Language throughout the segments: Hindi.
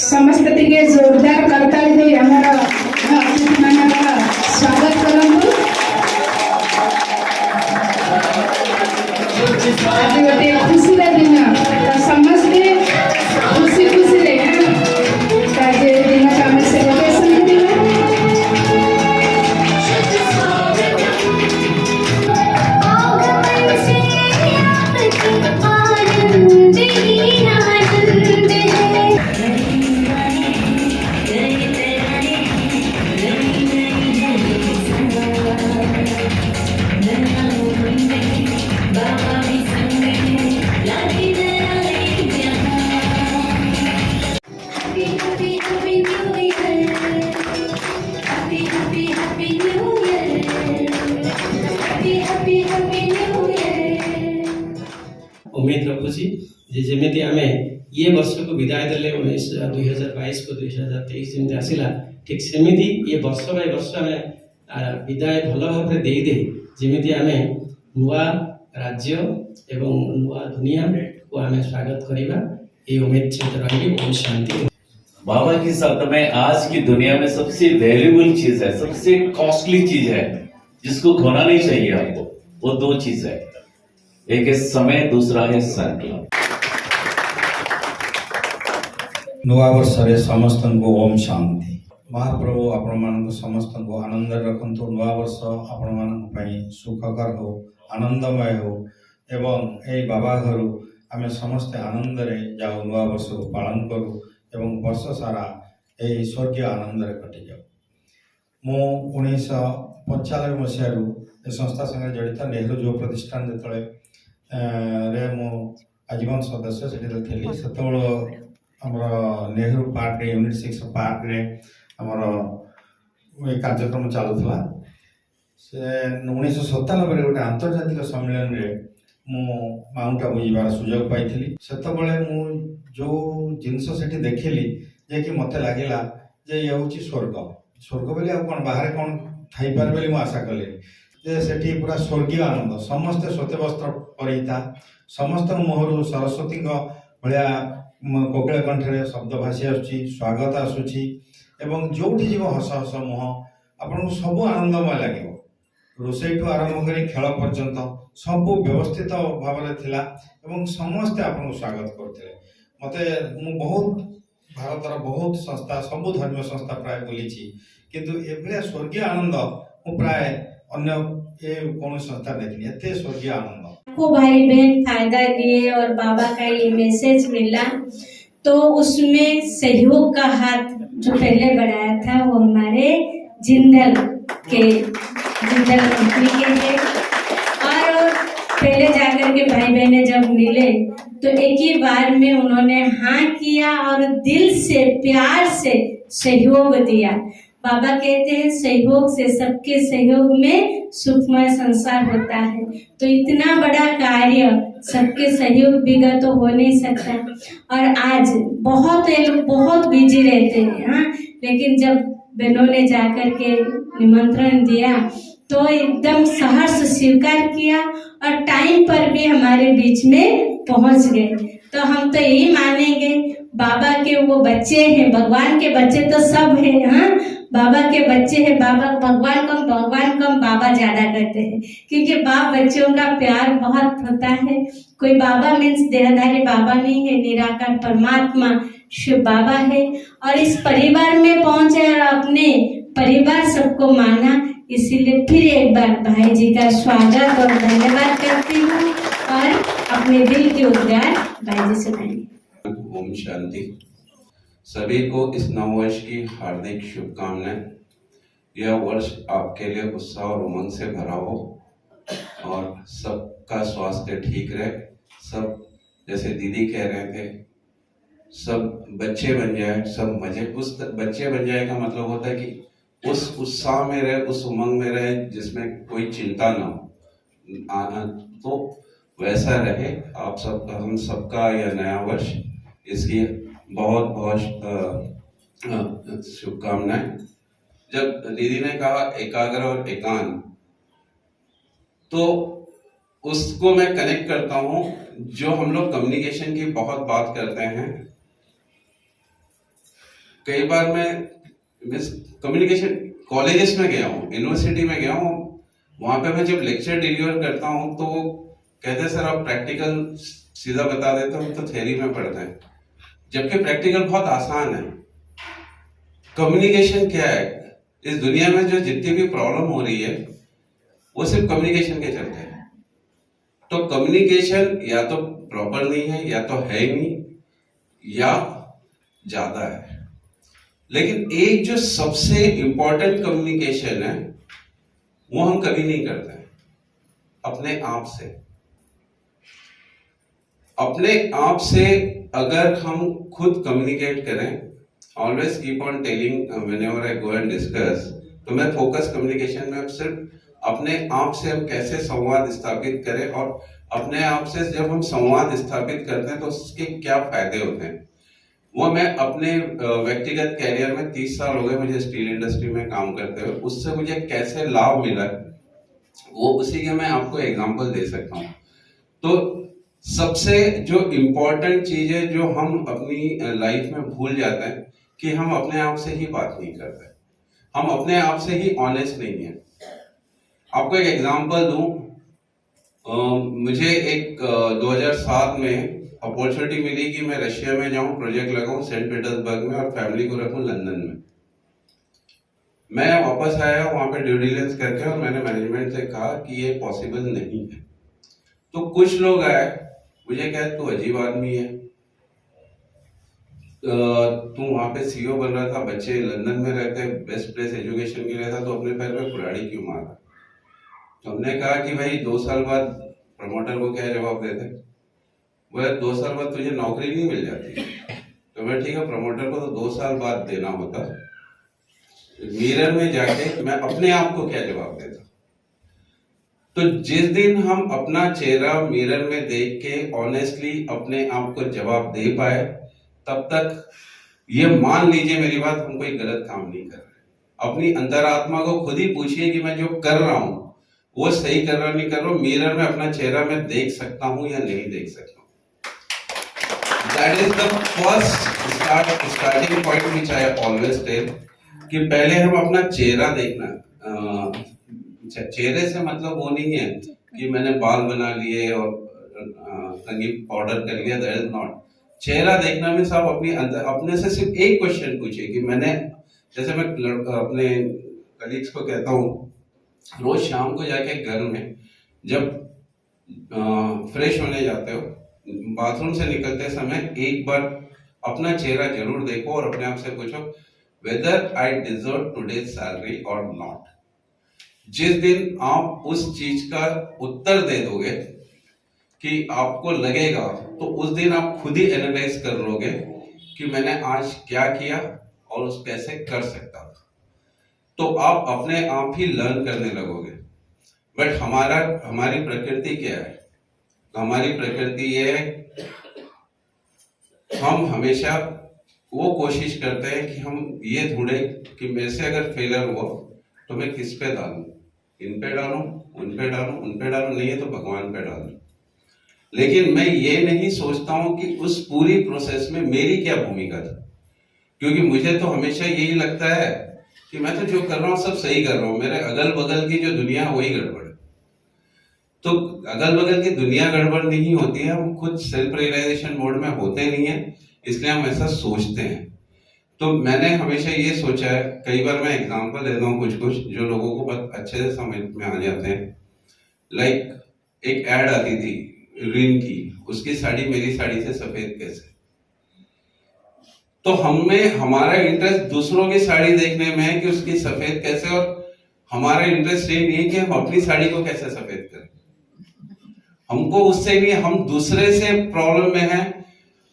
समस्ततिಗೆ जोरदार करताली दे हमारा अतिथि मानव स्वागत करंतु। आज गोटे खुशी दिन समस्ते खुशी खुशी रे दिन का हम सेलिब्रेशन करिबा। उम्मीद रखुची जमी आम ये वर्ष को विदाय देले 2022 को 2023 जमी आसला ठीक सेमती ये वर्ष बाय वर्ष आम विदाय भल भाव दे जमी आम नुआ राज्य एवं नुआ दुनिया को आम स्वागत करवा ये उम्मीद सहित रही। ओम शांति। बाबा के शब्द में आज की दुनिया में सबसे वैल्यूबल चीज है, सबसे कॉस्टली चीज है जिसको खोना नहीं चाहिए आपको, वो दो चीज है, एक है समय, दूसरा है संकल्प। नुआ वर्ष रे समस्त को ओम शांति। महाप्रभु आपण मान समस्त को आनंद रखंतु। नुआ वर्ष आपण मान सुखकर हो, आनंदमय हो एवं ए बाबा घर आम समस्ते आनंद रे जाओ नुआ वर्ष को पालन करूँ एवं वर्ष सारा ए स्वर्गीय आनंद रे कटि जाओ। मु 1995 मसीह संस्था संगे जड़ित नेहरू युव प्रतिष्ठान जो रे मु आजीवन सदस्य से थी से नेहरू पार्क यूनिट 6 पार्क रे आमर कार्यक्रम चलुला से 1997 गोटे आंतर्जातिक सम्मेलन रे मु माउंट आबू जीवार सुजोग पाई से जो जिनस से देखिली जे कि मत लगिला जे ये हूँ स्वर्ग स्वर्ग बोली कौन बाहर कौन थी पार बोली आशा कली जे सेठी पूरा स्वर्गीय आनंद समस्ते श्वेत वस्त्र परिता समस्त मुहर सरस्वती भाया कोकिल कंठे शब्द भासी आसुची स्वागत आसूची एवं जोठी जीव हस हस मुह आपन सब आनंदमय लगे रोषे ठू आरंभ कर खेल पर्यंत सब व्यवस्थित भाव में थिला एवं समस्ते आपन स्वागत करते मते मु बहुत भारतर बहुत संस्था सब धर्म संस्था प्राय बुली किंतु एभलिया स्वर्गीय आनंद मु प्राय अन्य कौन संस्था देखनी एते स्वर्गीय आनंद को भाई बहन फायदा लिए और बाबा का ये मैसेज मिला तो उसमें सहयोग का हाथ जो पहले बढ़ाया था वो हमारे जिंदल कंपनी के थे और पहले जाकर के भाई बहने जब मिले तो एक ही बार में उन्होंने हाँ किया और दिल से प्यार से सहयोग दिया। बाबा कहते हैं सहयोग से सबके सहयोग में सुखमय संसार होता है। तो इतना बड़ा कार्य सबके सहयोग बिना तो हो नहीं सकता। और आज बहुत लोग बहुत बिजी रहते हैं हाँ, लेकिन जब बहनों ने जाकर के निमंत्रण दिया तो एकदम सहर्ष स्वीकार किया और टाइम पर भी हमारे बीच में पहुंच गए। तो हम तो यही मानेंगे बाबा के वो बच्चे हैं, भगवान के बच्चे तो सब हैं हाँ, बाबा के बच्चे हैं। बाबा भगवान कम बाबा ज्यादा करते हैं क्योंकि बाप बच्चों का प्यार बहुत होता है। कोई बाबा मीन्स देहधारी बाबा नहीं है, निराकार परमात्मा शिव बाबा है। और इस परिवार में पहुंचे और अपने परिवार सबको माना, इसीलिए फिर एक बार भाई जी का स्वागत और धन्यवाद करती हूँ और अपने दिल के उद्गार भाई जी सुनाएंगे। ओम शांति। सभी को इस नववर्ष की हार्दिक शुभकामनाएं। यह वर्ष आपके लिए उत्साह और उमंग से भरा हो और सबका स्वास्थ्य ठीक रहे। सब जैसे दीदी कह रहे थे सब बच्चे बन जाए, सब मजे उस बच्चे बन जाए का मतलब होता है कि उस उत्साह में रहे, उस उमंग में रहे जिसमें कोई चिंता ना हो। तो वैसा रहे आप सबका, हम सबका यह नया वर्ष इसकी बहुत बहुत शुभकामनाएं। जब दीदी ने कहा एकाग्र और एकांत, तो उसको मैं कनेक्ट करता हूं। जो हम लोग कम्युनिकेशन की बहुत बात करते हैं, कई बार मैं कम्युनिकेशन कॉलेजेस में गया हूँ, यूनिवर्सिटी में गया हूँ, वहां पे मैं जब लेक्चर डिलीवर करता हूँ तो वो कहते हैं सर आप प्रैक्टिकल सीधा बता देते हो, तो थ्योरी में पढ़ते हैं, जबकि प्रैक्टिकल बहुत आसान है। कम्युनिकेशन क्या है, इस दुनिया में जो जितनी भी प्रॉब्लम हो रही है वो सिर्फ कम्युनिकेशन के चलते हैं। तो कम्युनिकेशन या तो प्रॉपर नहीं है, या तो है ही नहीं, या ज्यादा है। लेकिन एक जो सबसे इंपॉर्टेंट कम्युनिकेशन है वो हम कभी नहीं करते हैं, अपने आप से। अपने आप से अगर हम खुद कम्युनिकेट करें, always keep on telling whenever I go and discuss, तो मैं फोकस कम्युनिकेशन में सिर्फ अपने आप से हम कैसे संवाद स्थापित करें, और अपने आप से जब हम संवाद स्थापित करते हैं तो उसके क्या फायदे होते हैं, वो मैं अपने व्यक्तिगत कैरियर में 30 साल हो गए मुझे स्टील इंडस्ट्री में काम करते हुए, उससे मुझे कैसे लाभ मिला वो उसी के मैं आपको एग्जांपल दे सकता हूँ। तो सबसे जो इम्पोर्टेंट चीज है जो हम अपनी लाइफ में भूल जाते हैं कि हम अपने आप से ही बात नहीं करते, हम अपने आप से ही ऑनेस्ट नहीं है। आपको एक एग्जांपल दूं, मुझे एक 2007 में अपॉर्चुनिटी मिली कि मैं रशिया में जाऊं, प्रोजेक्ट लगाऊं सेंट पीटर्सबर्ग में और फैमिली को रखूं लंदन में। मैं वापस आया वहां पे ड्यू डिलिजेंस करके, और मैंने मैनेजमेंट से कहा कि ये पॉसिबल नहीं है। तो कुछ लोग आए मुझे कहे तू अजीब आदमी है, तू वहां पे सीईओ बन रहा था, बच्चे लंदन में रहते, बेस्ट प्लेस एजुकेशन के लिए था, तो अपने पैर पे कुल्हाड़ी क्यों मारा। तो हमने कहा कि भाई 2 साल बाद प्रमोटर को क्या जवाब देते, बोले 2 साल बाद तुझे नौकरी नहीं मिल जाती। तो मैं ठीक है, प्रमोटर को तो 2 साल बाद देना होता, मिरर में जाके मैं अपने आप को क्या जवाब देता। तो जिस दिन हम अपना चेहरा मिरर में देख के ऑनेस्टली अपने आप को जवाब दे पाए, तब तक ये मान लीजिए मेरी बात, हम कोई गलत काम नहीं कर रहे। अपनी अंतरात्मा को खुद ही पूछिए कि मैं जो कर रहा हूं वो सही कर रहा नहीं कर रहा हूं, मिरर में अपना चेहरा मैं देख सकता हूं या नहीं देख सकता हूं। That is the first starting point which I always tell, कि पहले हम अपना चेहरा देखना। चेहरे से मतलब वो नहीं है कि मैंने बाल बना लिए और संगीत पाउडर कर लिया, दैट इज नॉट। चेहरा देखना में सब अपने से सिर्फ एक क्वेश्चन पूछिए कि मैंने, जैसे मैं अपने कलीग्स को कहता हूँ, रोज शाम को जाके घर में जब फ्रेश होने जाते हो, बाथरूम से निकलते समय एक बार अपना चेहरा जरूर देखो और अपने आप से पूछो whether I deserve today's salary और नॉट। जिस दिन आप उस चीज का उत्तर दे दोगे कि आपको लगेगा, तो उस दिन आप खुद ही एनालाइज कर लोगे कि मैंने आज क्या किया और उस कैसे कर सकता था। तो आप अपने आप ही लर्न करने लगोगे। बट हमारी प्रकृति क्या है? हमारी प्रकृति ये है, हम हमेशा वो कोशिश करते हैं कि हम ये ढूंढे कि मेरे से अगर फेलियर हुआ तो मैं किस पे डालूं, इन पे डालूं, उन पे डालूं, उन पे डालूं, नहीं है तो भगवान पे डालूं। लेकिन मैं ये नहीं सोचता हूं कि उस पूरी प्रोसेस में मेरी क्या भूमिका थी, क्योंकि मुझे तो हमेशा यही लगता है कि मैं तो जो कर रहा हूं सब सही कर रहा हूं, मेरे अगल बगल की जो दुनिया है वही गड़बड़ है। तो अगल बगल की दुनिया गड़बड़ नहीं होती है, हम खुद सेल्फ रियलाइजेशन मोड में होते नहीं है, इसलिए हम ऐसा सोचते हैं। तो मैंने हमेशा ये सोचा है, कई बार मैं एग्जांपल देता हूँ कुछ कुछ जो लोगों को बहुत अच्छे से समझ में आ जाते हैं। लाइक एक एड आती थी रिन की, उसकी साड़ी मेरी साड़ी से सफेद कैसे। तो हमें हमारा इंटरेस्ट दूसरों की साड़ी देखने में है कि उसकी सफेद कैसे, और हमारा इंटरेस्ट ये नहीं है कि हम अपनी साड़ी को कैसे सफेद करें। हमको उससे भी, हम दूसरे से प्रॉब्लम में है।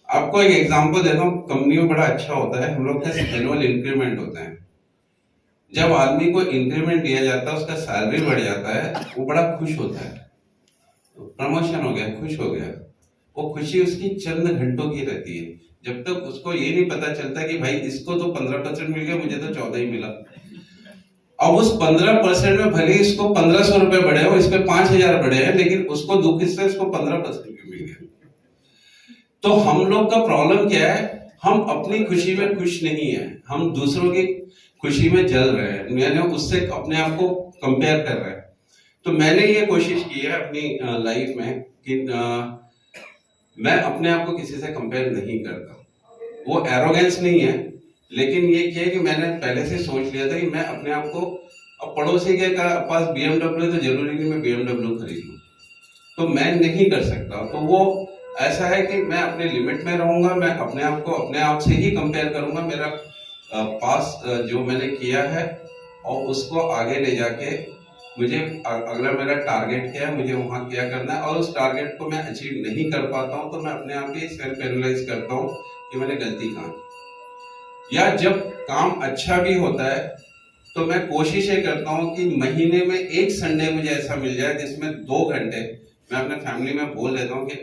आपको एक एग्जांपल देता हूँ, कंपनी में बड़ा अच्छा होता है, हम लोग का एनुअल इंक्रीमेंट होता है। जब आदमी को इंक्रीमेंट दिया जाता है, उसका सैलरी बढ़ जाता है, वो बड़ा खुश होता है, प्रमोशन हो गया, खुश हो गया। वो खुशी उसकी चंद घंटों की रहती है, जब तक उसको ये नहीं पता चलता कि भाई इसको तो 15% मिल गया, मुझे तो 14 ही मिला। अब उस 15% में भले इसको 1500 रुपए बढ़े हो, इस पे 5000 बढ़े हैं, लेकिन उसको दुख इससे इसको 15% मिल गया। तो हम लोग का प्रॉब्लम क्या है, हम अपनी खुशी में खुश नहीं है, हम दूसरों की खुशी में जल रहे हैं, यानी उससे अपने आप को कंपेयर कर रहे हैं। तो मैंने ये कोशिश की है अपनी लाइफ में कि मैं अपने आप को किसी से कंपेयर नहीं करता। वो एरोगेंस नहीं है, लेकिन ये क्या है कि मैंने पहले से सोच लिया था कि मैं अपने आप को, अब पड़ोसी के पास BMW तो जरूरी नहीं मैं BMW खरीद लूं, तो मैं नहीं कर सकता। तो वो ऐसा है कि मैं अपने लिमिट में रहूंगा, मैं अपने आप को अपने आप से ही कंपेयर करूंगा, मेरा पास जो मैंने किया है और उसको आगे ले जाके मुझे अगला मेरा टारगेट क्या है, मुझे वहां क्या करना है, और उस टारगेट को मैं अचीव नहीं कर पाता हूं तो मैं अपने आप ही सेल्फ एनालाइज करता हूं कि मैंने गलती कहाँ की। या जब काम अच्छा भी होता है तो मैं कोशिश ये करता हूं कि महीने में एक संडे मुझे ऐसा मिल जाए जिसमें 2 घंटे मैं अपने फैमिली में बोल देता हूं कि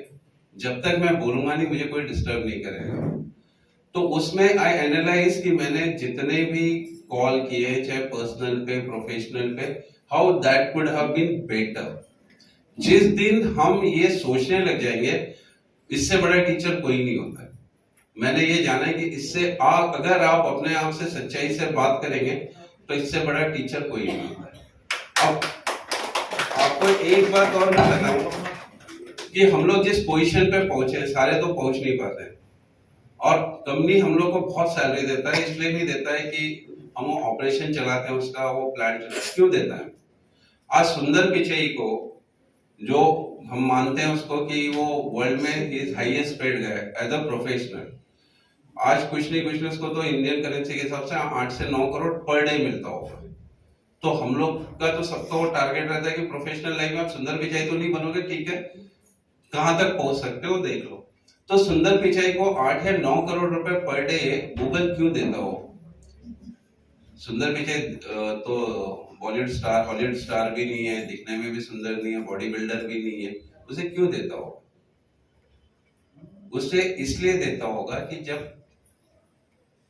जब तक मैं बोलूंगा नहीं मुझे कोई डिस्टर्ब नहीं करेगा। तो उसमें आई एनालाइज कि मैंने जितने भी कॉल किए, चाहे पर्सनल पे प्रोफेशनल पे, how that could have been better. जिस दिन हम ये सोचने लग जाएंगे इससे बड़ा टीचर कोई नहीं होता है, मैंने ये जाना है कि इससे अगर आप अपने आप से सच्चाई से बात करेंगे तो इससे बड़ा टीचर कोई नहीं होता है। अब आपको एक बात और मैं बताऊं कि हम लोग जिस पोजीशन पे पहुंचे, सारे तो पहुंच नहीं पाते, और कंपनी हम लोग को बहुत सैलरी देता है, इसलिए नहीं देता है कि हम वो ऑपरेशन चलाते हैं उसका, वो प्लांट क्यों देता है। आज सुंदर पिचई को, जो हम मानते हैं उसको कि वो वर्ल्ड में इज हाईएस्ट पेड गए एज अ प्रोफेशनल, आज कुछ नहीं उसको तो इंडियन करेंसी के हिसाब से 8 से 9 करोड़ पर डे मिलता होगा। तो हम लोग का तो सबका वो टारगेट रहता है कि प्रोफेशनल लाइफ में आप सुंदर पिचाई तो नहीं बनोगे, ठीक है, कहां तक पहुंच सकते हो देख लो। तो सुंदर पिचाई को 8 या 9 करोड़ रुपए पर डे गूगल क्यों देता हो। सुंदर पिचाई तो बॉलीवुड स्टार हॉलीवुड स्टार भी नहीं है, दिखने में भी सुंदर नहीं है, बॉडी बिल्डर भी नहीं है, उसे क्यों देता होगा। उसे इसलिए देता होगा कि जब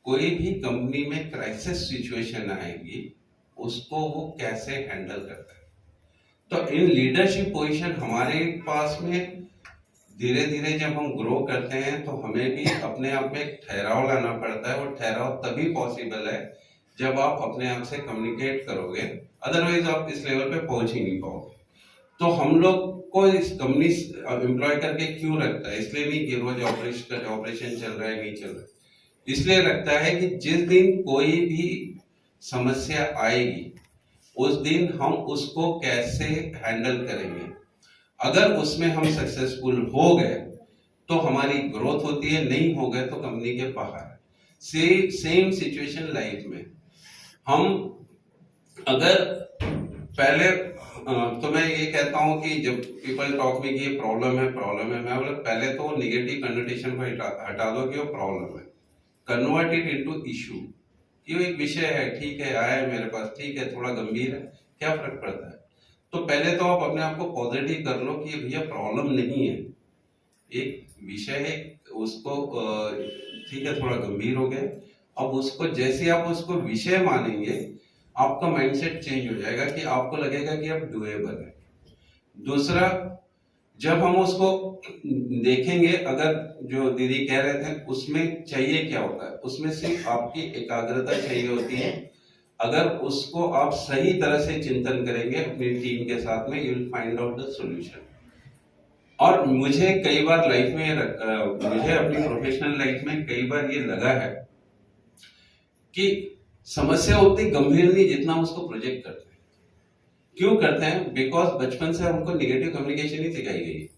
कोई भी कंपनी में क्राइसिस सिचुएशन आएगी उसको वो कैसे हैंडल करता है। तो इन लीडरशिप पोजीशन हमारे पास में धीरे धीरे जब हम ग्रो करते हैं तो हमें भी अपने आप में एक ठहराव लाना पड़ता है, और ठहराव तभी पॉसिबल है जब आप अपने आप से कम्युनिकेट करोगे, अदरवाइज आप इस लेवल पे पहुंच ही नहीं पाओगे। तो हम लोग को इस कंपनी एम्प्लॉय करके क्यों रखता है, इसलिए नहीं कि रोज ऑपरेशन चल रहा है, नहीं चल रहा है, इसलिए रखता है कि जिस दिन कोई भी समस्या आएगी उस दिन हम उसको कैसे हैंडल करेंगे। अगर उसमें हम सक्सेसफुल हो गए तो हमारी ग्रोथ होती है, नहीं हो गए तो कंपनी के बाहर। सेम सिचुएशन लाइफ में हम अगर पहले तो मैं ये कहता हूं कि जब पीपल टॉक में कि ये प्रॉब्लम है मैं बोला पहले तो नेगेटिव कन्नोटेशन को हटा दो कि वो प्रॉब्लम है, कन्वर्ट इट इनटू इशू। ये एक विषय है, ठीक है, आया है मेरे पास, ठीक है, थोड़ा गंभीर है, क्या फर्क पड़ता है। तो पहले तो आप अपने आप को पॉजिटिव कर लो कि भैया प्रॉब्लम नहीं है, एक विषय है, उसको ठीक है थोड़ा गंभीर हो गया। अब उसको जैसे आप उसको विषय मानेंगे आपका माइंडसेट चेंज हो जाएगा कि आपको लगेगा कि अब डुएबल है। दूसरा, जब हम उसको देखेंगे, अगर जो दीदी कह रहे थे उसमें चाहिए क्या होता है, उसमें सिर्फ आपकी एकाग्रता चाहिए होती है। अगर उसको आप सही तरह से चिंतन करेंगे अपनी टीम के साथ में, you will find out the solution. और मुझे कई बार लाइफ में मुझे अपनी प्रोफेशनल लाइफ में कई बार ये लगा है कि समस्या उतनी गंभीर नहीं जितना उसको प्रोजेक्ट करते हैं। क्यों करते हैं? बिकॉज बचपन से हमको नेगेटिव कम्युनिकेशन ही सिखाई गई है।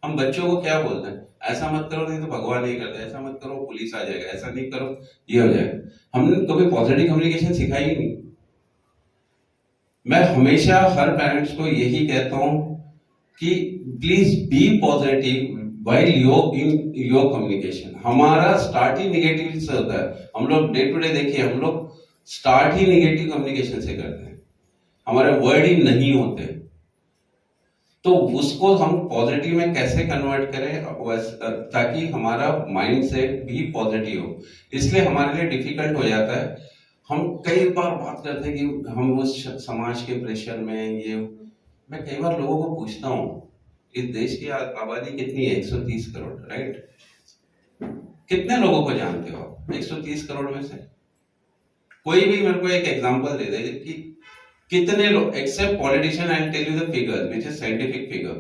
हम बच्चों को क्या बोलते हैं, ऐसा मत करो नहीं तो भगवान नहीं करता, ऐसा मत करो पुलिस आ जाएगा, ऐसा नहीं करो ये हो जाएगा। हमने कभी पॉजिटिव कम्युनिकेशन सिखाई ही नहीं। मैं हमेशा हर पेरेंट्स को यही कहता हूं कि please be positive while in your communication। हमारा स्टार्ट ही नेगेटिव से होता है। हम लोग डे टू डे देखिए, हम लोग स्टार्ट ही नेगेटिव कम्युनिकेशन से करते हैं, हमारे वर्ड ही नहीं होते। तो उसको हम पॉजिटिव में कैसे कन्वर्ट करें ताकि हमारा माइंड सेट भी पॉजिटिव हो। इसलिए हमारे लिए डिफिकल्ट हो जाता है। हम कई बार बात करते हैं कि हम उस समाज के प्रेशर में ये, मैं कई बार लोगों को पूछता हूँ इस देश की आबादी कितनी है? 130 करोड़, राइट? कितने लोगों को जानते हो आप 130 करोड़ में से? कोई भी मेरे को एक एग्जांपल दे दे कि कितने लोग, except politician, I will tell you the figure which is scientific figure,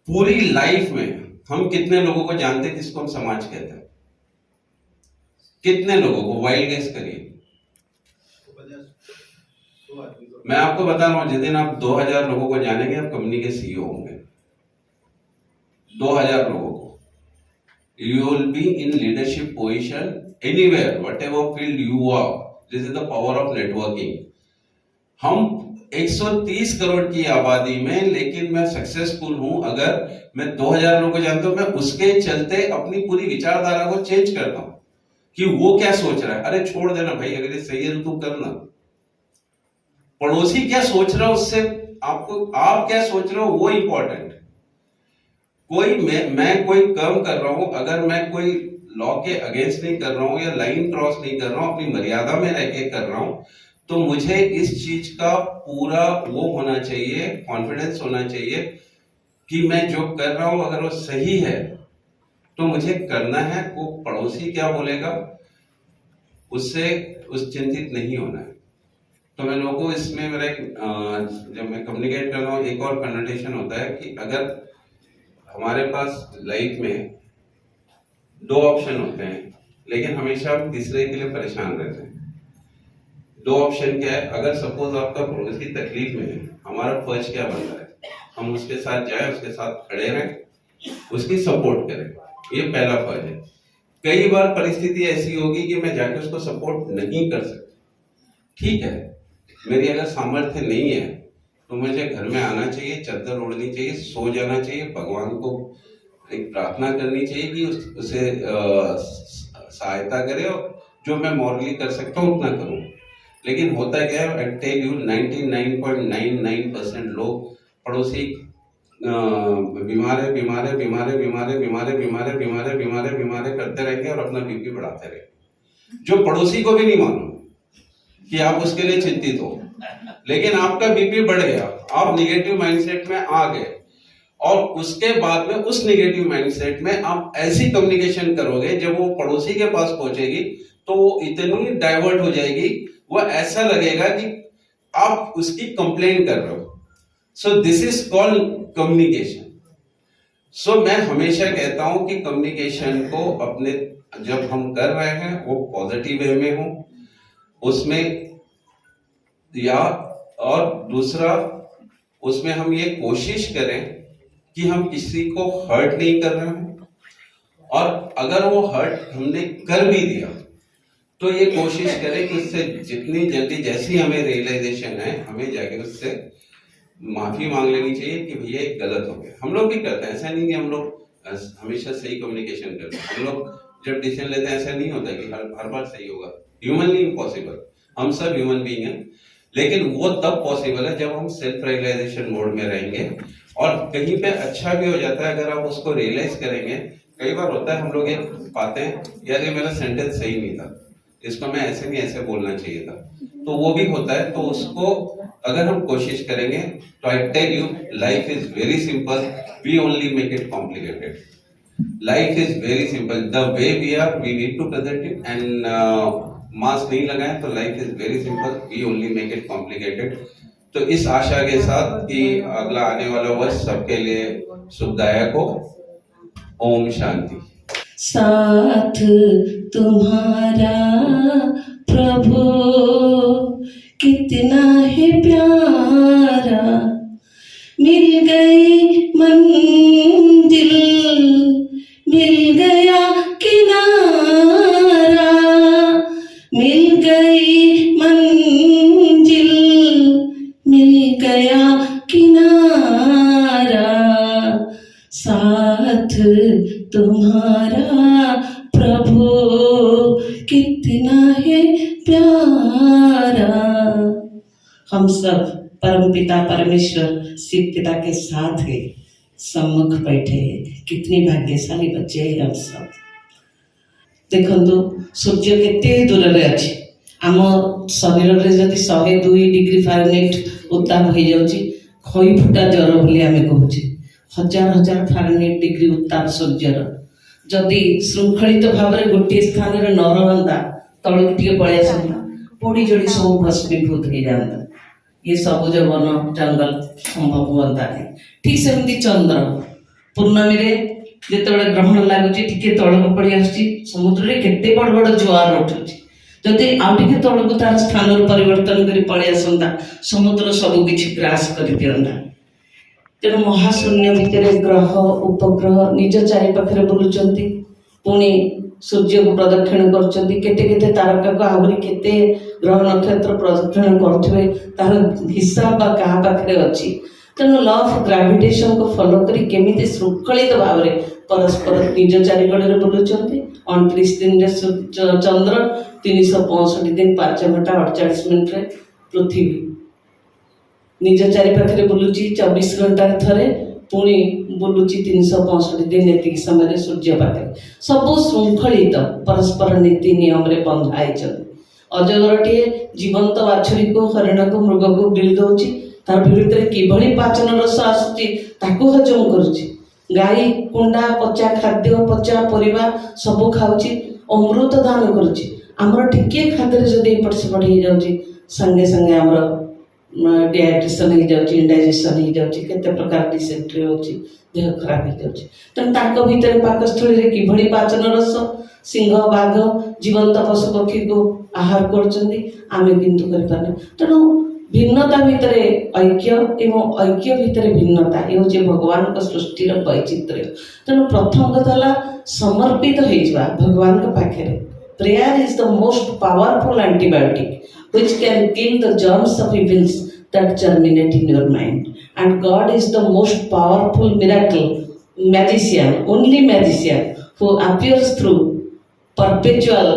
पूरी लाइफ में हम कितने लोगों को जानते हैं जिसको हम समाज कहते हैं? कितने लोगों को? वाइल्ड गेस करिए। मैं आपको बता रहा हूं, जिस दिन आप 2000 लोगों को जानेंगे आप कंपनी के सीईओ होंगे। 2000 लोगों को, you will be in leadership position anywhere, whatever field you are. This is the power of networking. हम 130 करोड़ की आबादी में, लेकिन मैं सक्सेसफुल हूं अगर मैं 2000 लोगों को जानता हूं। मैं उसके चलते अपनी पूरी विचारधारा को चेंज करता हूं कि वो क्या सोच रहा है। अरे छोड़ देना भाई, अगर ये सही है तो तू करना। पड़ोसी क्या सोच रहा है उससे आपको, आप क्या सोच रहे हो वो इंपॉर्टेंट। कोई मैं कोई काम कर रहा हूं, अगर मैं कोई लॉ के अगेंस्ट नहीं कर रहा हूं या लाइन क्रॉस नहीं कर रहा हूं, अपनी मर्यादा में रह के कर रहा हूं, तो मुझे इस चीज का पूरा वो होना चाहिए, कॉन्फिडेंस होना चाहिए कि मैं जो कर रहा हूं अगर वो सही है तो मुझे करना है। वो पड़ोसी क्या बोलेगा उससे चिंतित नहीं होना है। तो मैं लोगों को इसमें मेरा जब मैं कम्युनिकेट कर रहा हूँ, एक और कन्वर्टेशन होता है कि अगर हमारे पास लाइफ में 2 ऑप्शन होते हैं, लेकिन हमेशा हम तीसरे के लिए परेशान रहते हैं। 2 ऑप्शन क्या है? अगर सपोज आपका पड़ोसी तकलीफ में है, हमारा फर्ज क्या बन रहा है? हम उसके साथ जाए, उसके साथ खड़े रहें, उसकी सपोर्ट करें। ये पहला फर्ज है। कई बार परिस्थिति ऐसी होगी कि मैं जाके उसको सपोर्ट नहीं कर सकता, ठीक है, मेरी अगर सामर्थ्य नहीं है तो मुझे घर में आना चाहिए, चादर ओढ़नी चाहिए, सो जाना चाहिए, भगवान को एक प्रार्थना करनी चाहिए कि उसे सहायता करे, और जो मैं मॉरली कर सकता हूँ उतना करूँ। लेकिन होता क्या है, आई टेल यू 99.99% लोग पड़ोसी बीमार है करते रहेंगे और अपना बीपी बढ़ाते रहेंगे, जो पड़ोसी को भी नहीं मालूम कि आप उसके लिए चिंतित हो। लेकिन आपका बीपी बढ़ गया, आप निगेटिव माइंडसेट में आ गए, और उसके बाद में उस निगेटिव माइंडसेट में आप ऐसी कम्युनिकेशन करोगे, जब वो पड़ोसी के पास पहुंचेगी तो वो इतनी डाइवर्ट हो जाएगी, वो ऐसा लगेगा कि आप उसकी कंप्लेंट कर रहे हो। So this is called communication. So मैं हमेशा कहता हूं कि कम्युनिकेशन को अपने जब हम कर रहे हैं वो पॉजिटिव वे में हो उसमें, या और दूसरा उसमें हम ये कोशिश करें कि हम किसी को हर्ट नहीं कर रहे हैं, और अगर वो हर्ट हमने कर भी दिया तो ये कोशिश करें कि उससे जितनी जल्दी, जैसी हमें रियलाइजेशन है, हमें जाके उससे माफी मांग लेनी चाहिए कि भैया एक गलत हो गया। हम लोग भी करते हैं, ऐसा नहीं कि हम लोग हमेशा सही कम्युनिकेशन करते हैं। हम लोग जब डिसीजन लेते हैं ऐसा नहीं होता कि हर बार सही होगा, ह्यूमनली इम्पॉसिबल। हम सब ह्यूमन बीइंग हैं, लेकिन वो तब पॉसिबल है जब हम सेल्फ रियलाइजेशन मोड में रहेंगे, और कहीं पे अच्छा भी हो जाता है अगर आप उसको रियलाइज करेंगे। कई बार होता है हम लोग ये पाते हैं, यार ये मेरा सेंटेंस सही नहीं था, इसको मैं ऐसे नहीं ऐसे बोलना चाहिए था, तो वो भी होता है। तो उसको अगर हम कोशिश करेंगे तो I tell you life is very simple, we only make it complicated. Life is very simple, the way we are we need to present it, and mask नहीं लगाएं तो life is very simple, we only make it complicated. तो इस आशा के साथ कि अगला आने वाला वर्ष सबके लिए सुखदायक हो। ओम शांति। साथ तुम्हारा प्रभु कितना है प्यारा, मिल गई मंजिल, मिल गया किनारा, मिल गई मंजिल, मिल गया किनारा, साथ तुम्हारा प्रभु कितना है प्यारा। हम सब परमपिता परमेश्वर शिव पिता के साथ है, सम्मुख बैठे। कितनी भाग्यशाली बच्चे हैं हम सब। देखो सूर्य केते दूर रे अछि, आम शरीर में जदि 102 डिग्री फारेनहाइट उत्ताप हो जाऊँगी खई फुटा ज्वर बोली आम कहूँ हजार हजार फारेनहाइट डिग्री उत्ताप सूर्यर जदि श्रृंखलित भाव में गोटे स्थान में न रहा तौक टे पलि आसता पोड़ी जोड़ी सब भस्मीभूत हो जाता ये सबुज वन जंगल संभव हुआ नहीं। ठीक सेमती चंद्र पूर्णमी जिते ग्रहण लगुच टे तौक पड़ी आस समुद्र केते बड़ बड़ जुआर उठुची जदि आउ टे तौक तार स्थान परिवर्तन कर पलि आसता समुद्र सबकि ग्रास कर दिंता तेणु महाशून्य भितर ग्रह उपग्रह निज चारिपाखे बुलुंट पुणी सूर्य को प्रदक्षिण करते तारका को आहरी केते ग्रह नक्षत्र प्रदक्षिण करुवे तार हिसाब क्या पाखे अच्छी तेणु लॉ ऑफ ग्रेविटेशन को फॉलो करी केमिति श्रृंखलित भाव में परस्पर निज चारिकड़े बुलुंट 29 दिन रे चंद्र 365 दिन 5 घंटा 48 मिनट पृथ्वी निज चारिपाखे बुलुची 24 घंटा थे पुणी बुलुची 365 दिन एति समय सूर्य पाखे सब श्रृंखलित परस्पर नीति नियम रे बंधाई अजगरटे जीवंत बाछुरी को हरिण को मृग को गिली दौची तार भितर किभली पाचन रस आसुची ताकू हजम करुची गाई कुंडा पचा खाद्य पचा परिवा सब खाऊची अमृत दान करुची आमर टिके खाद्य जदि एपट सेपट हो जाऊँगी संगे संगे आमर डिहाइड्रेशन हो जाऊँगी इंडाइजेशन हो जाऊँगी केते प्रकार डिसेंट्री होची देह खराब हो जाऊँगी तेणु भितर पाकस्थली रे किभली पाचन रस सिंह बाघ जीवंत पशु पक्षी को आहार करछंती आमे किंतु करि पारना तेणु भिन्नता भितर ऐक्य एवं ऐक्य भितर भिन्नता ये हूँ भगवान का सृष्टि वैचित्र्य तेणु प्रथम कथा समर्पित हो भगवान के पाखे prayer is the most powerful antibiotic which can kill the germs of evils that germinate in your mind. And God is the most powerful miracle magician, only magician who appears through perpetual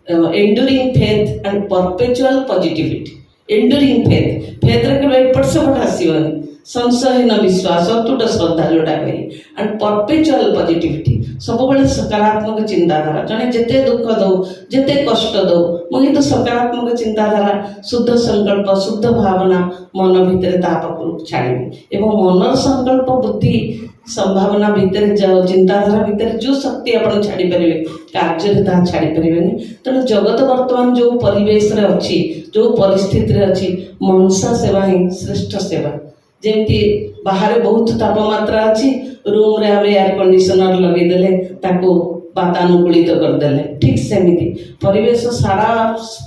enduring faith and perpetual positivity. Enduring faith, faith रे केवल एपट सेपट आसीबनी संशयहीन विश्वास अतुट श्रद्धा जोड़ा कही एंड परपेचुअल पॉजिटिविटी सब बड़े सकारात्मक चिंताधारा जने जेते दुख दो जेते कष्ट दो मुझे तो सकारात्मक चिंताधारा शुद्ध संकल्प शुद्ध भावना मन भितर तापक छाड़ी एवं मनर संकल्प बुद्धि संभावना भितर जो चिंताधारा भितर जो शक्ति आपण छाड़ी पारे कार्य छाड़ी पारे तेणु जगत वर्तमान जो परिवेश रे अच्छी जो परिस्थिति रे अच्छी मनसा सेवा ही श्रेष्ठ सेवा जेमती बाहर बहुत तापमात्रा अच्छी रूम रे आम एयर कंडीशनर लगेदेले ताको वातानुकूलित करदेले ठीक सेमिति परिवेश सारा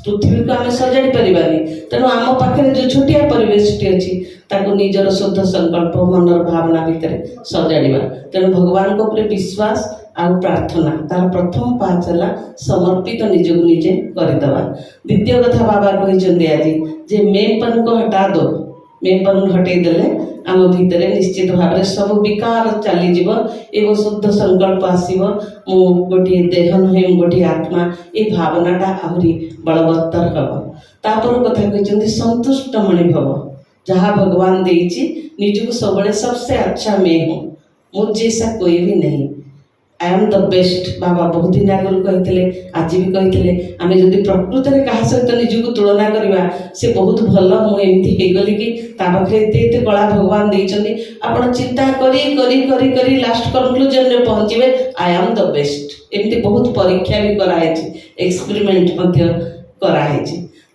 पृथ्वी को आम सजाड़ी पारिबानी तेणु आम पाखे जो छोटिया परिवेशटी अच्छी ताको निजर शुद्ध संकल्प मनर भावना भितर सजाड़िबा तेणु भगवान को विश्वास आ प्रार्थना तार प्रथम पाँच है समर्पित निजक निजे करदेवा द्वितीय कथा बाबा कहते आज जे मेपन को हटा दो मेपन हटेदेले आम भितर निश्चित भाव में सब विकार चलीज एवं शुद्ध संकल्प आसो मु गोटे देह नुहे गोटे आत्मा ये भावनाटा आहरी बलवत्तर हम तापर कथा कहते संतुष्ट मणि भव जहाँ भगवान देची निजको सब सबसे अच्छा मैं हूँ मुझ जैसा कोई भी नहीं आई एम द बेस्ट बाबा बहुत दिन आगुरी कहते आज भी कहते आम जब प्रकृत में क्या सहित निजक तुलना करवा से बहुत भल मुझे गली कि पाखे एत कला भगवान देते आप चिंता करी लास्ट कनक्लूजन में पहुँचे आई एम द बेस्ट एमती बहुत परीक्षा भी कराई एक्सपेरिमेंट कराई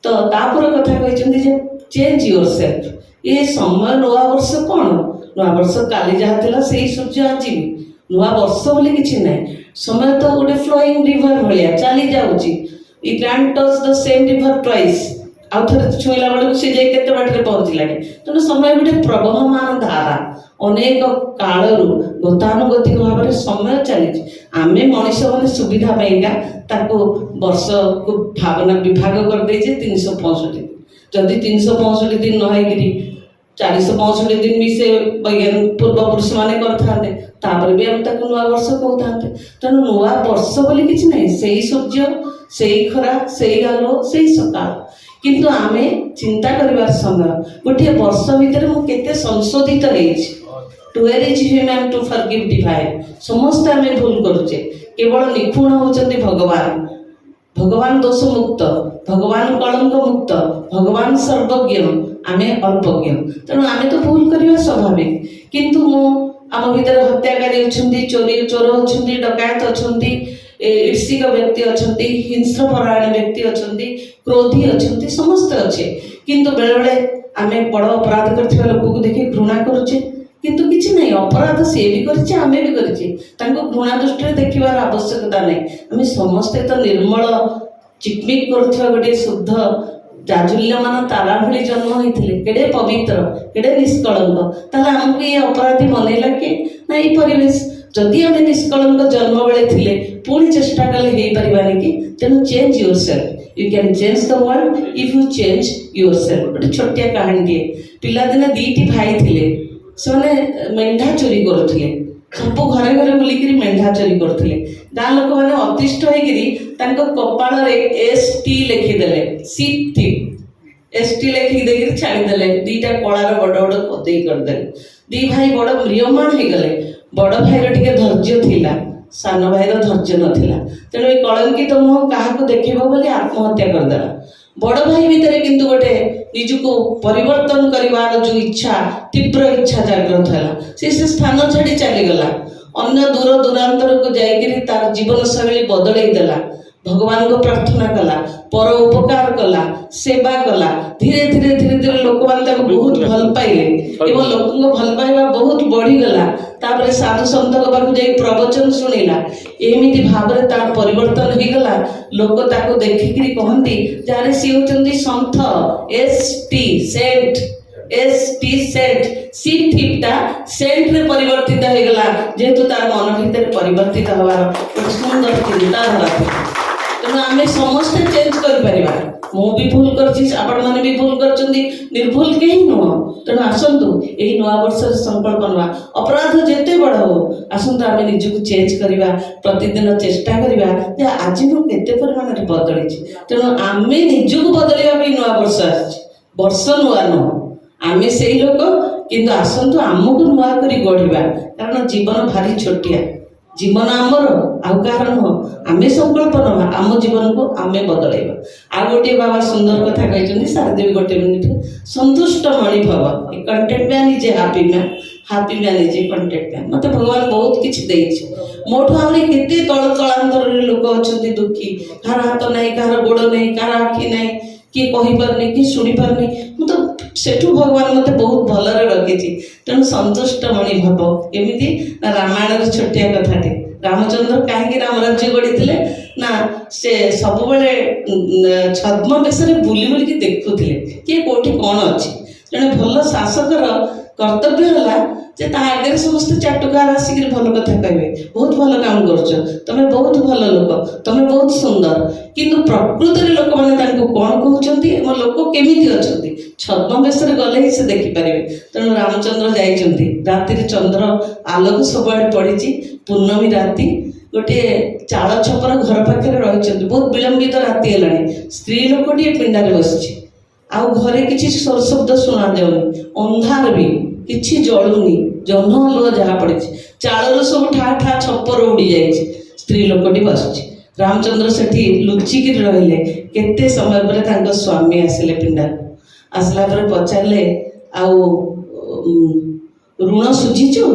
तो तापर कथा कहते चेंज योर सेल्फ ये समय नवा वर्ष कौन नवा वर्ष काली जहाँ थी से सूर्य आज भी नुआ वर्ष बोली किसी ना समय तो गोटे फ्लोइंग रिवर भाया चली जाऊँगी इ can touch the same river twice आउ थे छुईला बेलू सी जाए केते बाटे पहुँचला तेणु समय गोटे प्रवहमान धारा अनेक कालू गतानुगतिक भाव में समय चली आम मनीष मैंने सुविधा पाइका वर्ष को भावना विभाग करदे 365 दिन जदि 365 दिन नई 465 दिन भी से वैज्ञानिक पूर्वपुरुष मैंने करते भी आम ताको नुआ वर्ष कहते तेणु नुआ वर्ष बोली किसी ना से सूर्य से खरा से आलो से सकाल किंतु आम चिंता कर समय गोटे वर्ष भितर मुझे संशोधित to err is human to forgive divine समस्त आम भूल करुचे केवल निपुण होचंदी भगवान भगवान दोष मुक्त, भगवान कलंक मुक्त, भगवान सर्वज्ञ, आमे अल्पज्ञ। तेणु आमे तो भूल करवा स्वाभाविक, किंतु आम भीतर हत्याकारी अच्छी, चोर अच्छी, डकायत अच्छी, ईर्षिक व्यक्ति अच्छी, हिंस्रपरायण व्यक्ति अच्छी, क्रोधी अच्छी, समस्त अच्छे, किंतु बेले बेले आमे बड़ अपराध करथिबा लोक को देखि घृणा करुचे, किंतु किछि नहीं, अपराध सी भी करिছে आमे भी करिছে, तांको घृणा दृष्टि देखिबार आवश्यकता नहीं। आमे समस्ते तो निर्मल चिकमिक करुथिबा गोटे शुद्ध जाजुल्यमान तारा भली जन्म होइथिले, केडे पवित्र, केडे निष्कलंक, ताले हमके ये अपराधी बनैला के ना ये परिवेश। जदि आमे निष्कलंक जन्म बेले थिले पुणी चेष्टा कले हेई परिबानी कि, तेनु change yourself, you can change the world if you change yourself. गोटे छोटिया कहानी दिए, पिला दिने दीटी भाई थिले, से मेंढा चोरी करुथिले, सब घरे घरे बुलिकी मेंढा चोरी करुथिले। गाँ लोक मैंने अतिष्ठ होकर कपाल ST लिखिदेले, सीट थी ST लिखिदे छाड़ीदे, दीटा कलार बड़ बड़ कदई करदे। दी भाई बड़ म्रियमाण हो गले, बड़ भाईर टिके धैर्य थिला, सान भाईर धैर्य नथिला, तेणु ये कलंकित मुह क्या देखिबो बोली आत्महत्या करदेला। बड़ भाई भितर किंतु गोटे निजको परिवर्तन करिवार जो इच्छा, तीव्र इच्छा जागृत है, से स्थान छाड़ी चलीगला, अन्य दूर दूरांतर को जाकर तार जीवन शैली बदलई देला, भगवान को प्रार्थना कला, पर उपकार कला, सेवा कला, धीरे धीरे धीरे धीरे लोक मैंने बहुत भल पाइले एवं लोक भल पाइबा बहुत बढ़ीगला। तापर साधु सन्त पाखु जाई प्रवचन शुणिला, एमिति भाव में तार परिवर्तन हो गला। लोक ताको देखिकरी कहती जारे सी होचंदी संत, ST सेंट, ST सेंट, सी ठीकटा सेंट रे परिवर्तित हो गला, जेहेतु तार मन भीतर परिवर्तित हवार एक सुंदर चिंताधारा था। तेणु आमे समस्ते चेंज करिपरिबा। मु भी भूल करछि, आपण माने भी भूल करछन्ती, निर्भूल केही नुह। तेणु आसंतु एही नवा वर्ष संकल्प नवा, अपराध जेते बड़ हो, आसंतु आमे निजको चेंज करिबा, प्रतिदिन चेष्टा करिबा जे आज मु केते परिमाण रे बदलिछि। तेणु आमे निजको बदलिबा भी नवा वर्ष आछि, वर्ष नुआ नुह। आमे सेही लोक, किंतु आसंतु आमको नुआ करी गढ़िबा, कारण जीवन भारी छोटिया, जीवन आमर आउ कार नुह। आमे संकल्प नवा, आम जीवन को आमे बदलैबा। आ गोटे बाबा सुंदर कथा कहते सारदेवी गोटे मिनिट, संतुष्ट मणि भव, content man is a happy man, happy man is a content man. मत भगवान बहुत किछि देइछि, मोठो आउरी केते तळ तळांतर रे लोक अछंती दुखी, कार हाथ नाही, कार गोड़ नाही, कार आखि नाही, किए कहि पारनी, कि शुणी पारनी। मु तो सेठू भगवान मते बहुत भलरे रखिछि। तेणु संतुष्ट मणि भव एमिति ना रामायण छोटिया कथाटे। रामचंद्र कहीं रामराज्य गढ़ी ना से सब बेले छद्म बेश बुली बुलिकी देखुले किए कौटी कौन अच्छी। जड़े भल शासकर कर्तव्य है जे ता आगे समस्त चाटुकार आसिक भल कथा कहे, बहुत भल काम कर, तुम बहुत भल लोक, तुम बहुत सुंदर, किंतु प्रकृति लोक मैंने कौन कहते लोक केमी अच्छा छद्म बेश गले ही से देखिपारे। तेणु रामचंद्र जाइए राति चंद्र आलोक सबुआड़े पड़ी, पूर्णमी राति गोटे चाल छपर घर पाखे रही, बहुत विलंबित राति है, स्त्री लोकटे पिंडारे बसी, आउ घरे किसी स्वर शब्द शुणा जाऊनी, अंधार भी किछि जलुनी, जह्न आलुआ जहाँ पड़ी, चालू सब ठा ठा छपर उड़ी जाए, स्त्री लोकटी बसुची। रामचंद्र सेठी लुचिक रहिले, केते समय पर स्वामी आसिले पिंडा, आसला पर पचारे आउ ऋण सुझीचु,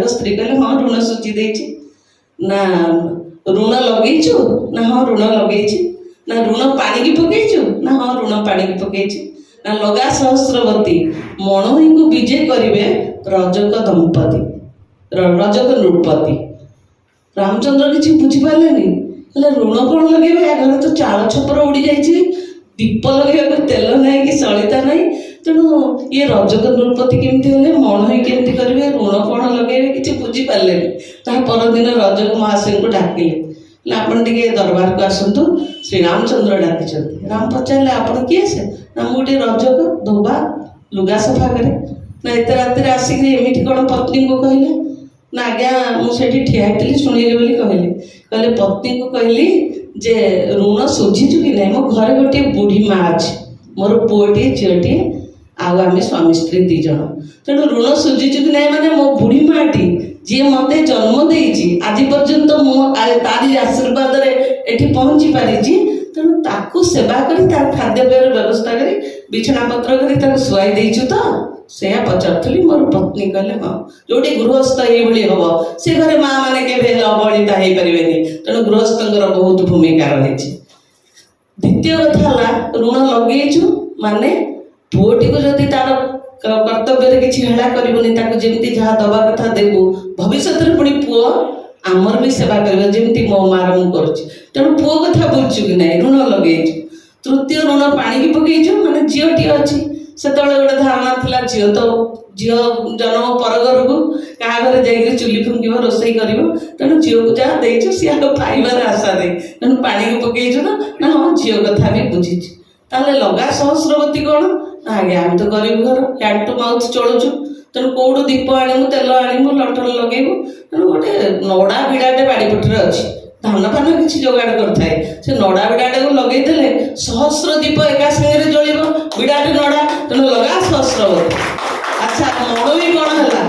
स्त्री कहले हाँ ऋण सुझी देछि, ना ऋण लगेचु, ना हाँ ऋण लगेछि, ना ऋण पानी की पकेचु, ना हाँ ऋण पानी की पकेछि, ना लगा सहस्रवती मणोही को विजय करिवे रजक दंपति, रजक नृपति। रामचंद्र किसी बुझीपारे ऋण कौन लगे, घर तो चाल छपर उड़ी जाइए, दीप लगे तेल ना कि सलिता ना, तेणु ये रजक नृपति केमती हेले, मणोही केमती करेंगे, ऋण कौन लगे किसी बुझीपारे। परदिन रजक महाशय को डाकिले, आपण टे दरबार को आसतु, श्री रामचंद्र डाकी। राम पचारे आपण किए से, ना मुझे रजक धोबा लुगा सफा करे, ना एत राति आसिक एमती कौन पत्नी को कहले, ना आज्ञा मुझे ठिया होती शुणिले बोली कहले, कहले पत्नी को कहली जे ऋण सुझीचु कि नहीं, मो घरे गोटे बुढ़ी माँ अच्छी, मोर पुओटे झीटे, आम स्वामी स्त्री दीज, तेणु ऋण सुझीचु कि नहीं माने मो बुढ़ी माँटी जी मत जन्म देती आज पर्यंत तारी आशीर्वाद एटी पहुंची पारिछि तेणु ताकू सेवा करी तार खाद्यपेयर व्यवस्था करी बिछना पत्र करी तार शुआई देइछु तो से पचारुली मोर पत्नी कहले हाँ जोटी गृहस्थ ये हम से घरे माँ मैंने के अवहेलिता हो पारे तेणु गृहस्थर बहुत भूमिका रही। द्वितीय कथा ऋण लगेचु माने पुओटी को जदि तार कर्तव्य किसी हेला करबुनी ताको जेमती जहाँ दबा कथा देबू भविष्य में पुणी पुओ आमर भी सेवा कर जमी मो मार मु कर तेणु पुओ कथा बुझु कि ना ऋण लगेचु। तृतीय ऋण पाणी की पकईचु माने झीटी अच्छी से गोटे धारणा था झील तो झील जन्म पर घर को क्या घर जा चुली फुंक रोसई कर तेणु झील को जहाँ देचु सी आगे पाइबार आशा दे तेणु पानी को पकईचु ना हाँ झील कथा भी बुझी ताले लगा सहस्रवती कौन ना आगे आम तो गरीब घर हैंड टू माउथ चलुचु तेणु कौटू दीप आणमु तेल आणमु लंठन लगेबू तेणु गोटे नड़ा बिड़ाटे बाड़ीपटे अच्छी धान फान किसी जोगाड़ करता है से नड़ा बिड़ाटे को लगेदेले सहस्र दीप एका सागे जलिब बिड़ाटे नड़ा तेणु लगा सहस्रवती। अच्छा मणई कौन है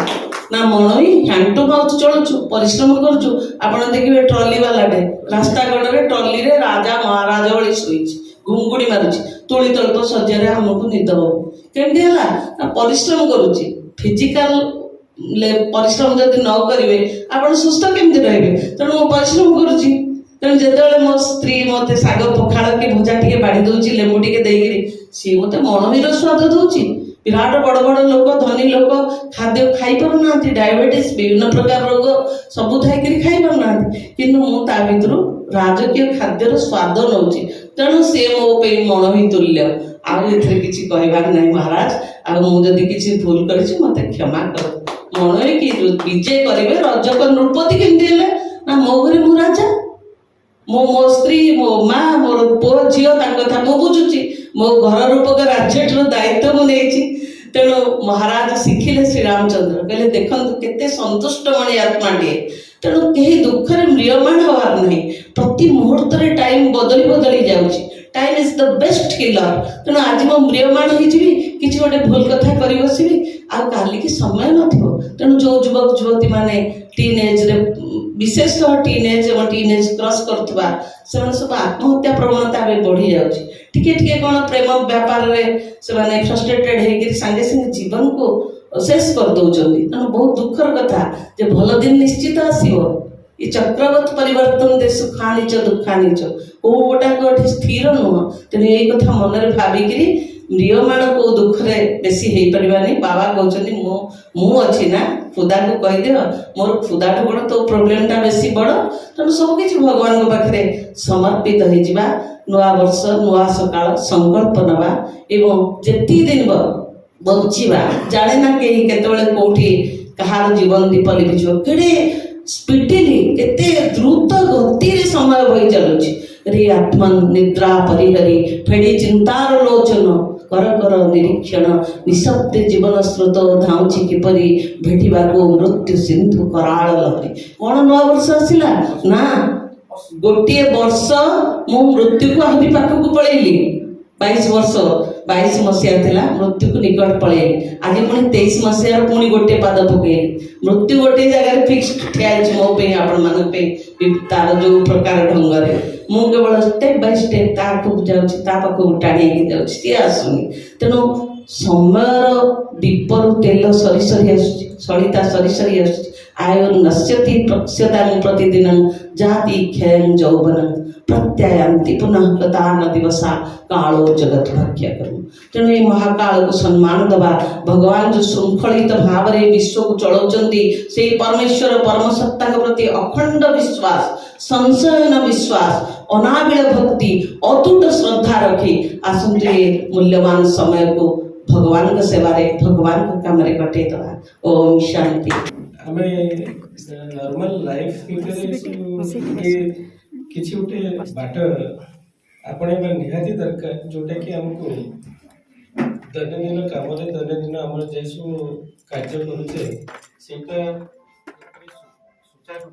ना मणई हैंड टू माउथ चलुचु परिश्रम करुचु आपण देखिए ट्रली वालाटे रास्ता कड़े ट्रली रे राजा महाराजा भली शोची घुंगुड़ी मारुची तुली तल्प सज्जा आमको निद हो केमती है परिश्रम करुची फिजिकाल परिश्रम जब न करेंगे आप सुस्थ केमती रे तेणु मु परिश्रम करुची तेणु जो मो स्त्री मत शाग पखाड़ कि भजा टे बाड़ी दूसरी लेंबू टे देकरी सी मत मणईर स्वाद दौर विराट बड़ बड़ लोक धनी लोक खाद्य खाई पार ना डायबिटीज विभिन्न प्रकार रोग सबू थी खाई पार ना कि भर राजकीय खाद्यर स्वाद नौची तेणु सी मो मणई तुल्य आउ किसी कहबार ना महाराज आदि किसी भूल कर मत क्षमा कर मणई कि विजे करेंगे रजक नृपति केमती ना मो घरे मु राजा मो स्त्री मो माँ मोर पुओ झील कथा मु बुझुची मो घर रूपक राज्य दायित्व मुझे तेणु महाराज शिखिले श्री रामचंद्र कहले देखु केते संतुष्टमणि आत्माटे तेणु कहीं दुखरे म्रियमाण हवार नहीं प्रति मुहूर्त टाइम बदली बदली जाऊँगी time is the best healer तेणु आज मो म्रियमाण किसी गोटे भूल कथा कर बसबी आल की समय न तेणु जो युवक युवती माने टीन एज रे विशेष टीनेज और टीनेज क्रॉस करथुबा सब आत्महत्या प्रवणता बढ़ी जाउछि टिके टिके कौन प्रेम व्यापार रे से माने फ्रस्ट्रेटेड हे संगे संगे जीवन को शेष कर दौरान तेणु बहुत दुखर कथा जे भल दिन निश्चित आसो ये चक्रवत परिवर्तन दे सुखानीच दुखानीच गोटा स्थिर नुह तेणु यही कथा मन भाविकी म्रियमाण को दुखरे बेसी हो पारानी बाबा कहते मु अच्छी ना खुदा को कहीदि मोर खुदा ठू कौन तो प्रोब्लेम टा बेसी बड़ तेणु सबकि भगवान पाखे समर्पित हो नुआ वर्ष नुआ सकाल संकल्प नवा एवं जेती दिन बचिवा जाने ना कहीं केतबेले कोठी कहार जीवन दीप लिखिज केड़े स्पीडिली केते द्रुत गति रे समय बही चलुछि रे आत्मन निद्रा परिहरी फेड़ी चिंतार लोचन कर कर निरीक्षण निशब्द जीवन स्रोत धाउछि किपरि भेटिबाको मृत्यु सिंधु कराल लहरी कौन नवा वर्ष आसिला ना गोटे वर्ष मु मृत्यु को आहरी पाखक पड़ेली 22 वर्ष 22 मसीहा थिला मृत्यु को निकट पड़ेली आज पुणी 23 मसीहा पुणी गोटे पाद पकईली मृत्यु गोटे जगह फिक्स ठिया मो आपण मान तार जो प्रकार ढंग रे मु केवल स्टेप बाय स्टेप ताकू जाऊँगी पाखक टाणी जाऊँगी सी आसुनी तेणु समय दीपर तेल सरी सरी आसुची सलिता सरी सरी आसुची आयुर नश्यति प्रक्षता प्रतिदिन जाति क्षयं यौवन प्रत्यायन्ति पुनः गता दिवसा कालो जगत भाग्य करूँ तेणु ये महाकाल को सम्मान दबा भगवान जो श्रृंखलित भाव में विश्व को चलाउछन्ति से परमेश्वर परमसत्ता के प्रति अखंड विश्वास संशय न विश्वास अनाबिल भक्ति अतुट श्रद्धा रखी आसंतु ये मूल्यवान समय को भगवान के सेवा रे भगवान के काम रे कटे दबा ओम शांति। हमें नॉर्मल लाइफ किसी गोटे बाट आपणा निहाती दरकार जोटा कि आमको दैनंदिन काम दैनंदिन आम जैसु कार्य करुचे से सुचारू